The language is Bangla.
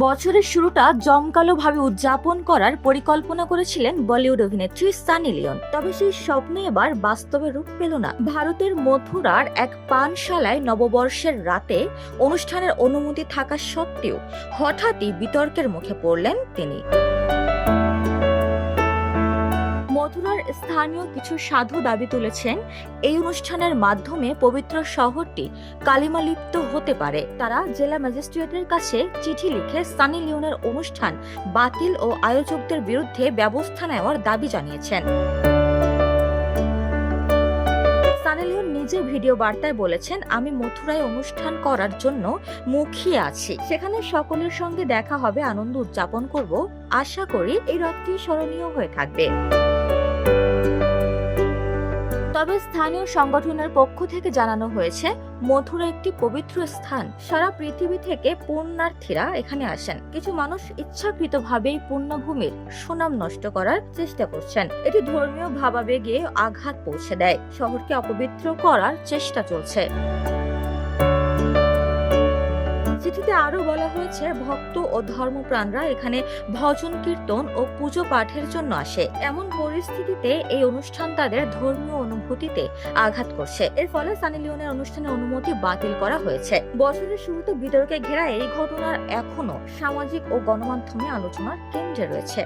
বছরের শুরুটা জমকালোভাবে উদযাপন করার পরিকল্পনা করেছিলেন বলিউড অভিনেত্রী সানি লিওন। তবে সেই স্বপ্ন এবার বাস্তবে রূপ পেল না। ভারতের মথুরার এক পানশালায় নববর্ষের রাতে অনুষ্ঠানের অনুমতি থাকা সত্ত্বেও হঠাৎই বিতর্কের মুখে পড়লেন তিনি। মথুরার স্থানীয় কিছু সাধু দাবি তুলেছেন, এই অনুষ্ঠানের মাধ্যমে পবিত্র শহরটি কালিমালিপ্ত হতে পারে। তারা জেলা ম্যাজিস্ট্রেটের কাছে চিঠি লিখে সানি লিওনের অনুষ্ঠান বাতিল ও আয়োজকদের বিরুদ্ধে ব্যবস্থা নেওয়ার দাবি জানিয়েছেন। সানি লিওন নিজে ভিডিও বার্তায় বলেছেন, আমি মথুরায় অনুষ্ঠান করার জন্য মুখিয়ে আছি। সেখানে সকলের সঙ্গে দেখা হবে, আনন্দ উদযাপন করব। আশা করি এই রাতটি স্মরণীয় হয়ে থাকবে। তবে স্থানীয় সংগঠনের পক্ষ থেকে জানানো হয়েছে, মথুরা একটি পবিত্র স্থান। সারা পৃথিবী থেকে পুণ্যার্থীরা এখানে আসেন। কিছু মানুষ ইচ্ছাকৃতভাবেই পুণ্যভূমির সুনাম নষ্ট করার চেষ্টা করছেন। এটি ধর্মীয় ভাবাবেগে আঘাত পৌঁছে দেয়। শহরকে অপবিত্র করার চেষ্টা চলছে। চিঠিতে আরো বলা হয়েছে, ভক্ত ও ধর্মপ্রাণরা এখানে ভজন কীর্তন ও পুজো পাঠের জন্য আসে। এমন পরিস্থিতিতে এই অনুষ্ঠান তাদের ধর্মীয় অনুভূতিতে আঘাত করছে। এর ফলে সানি লিওনের অনুষ্ঠানের অনুমতি বাতিল করা হয়েছে। বছরের শুরুতে বিতর্কে ঘেরা এই ঘটনার এখনো সামাজিক ও গণমাধ্যমে আলোচনার কেন্দ্রে রয়েছে।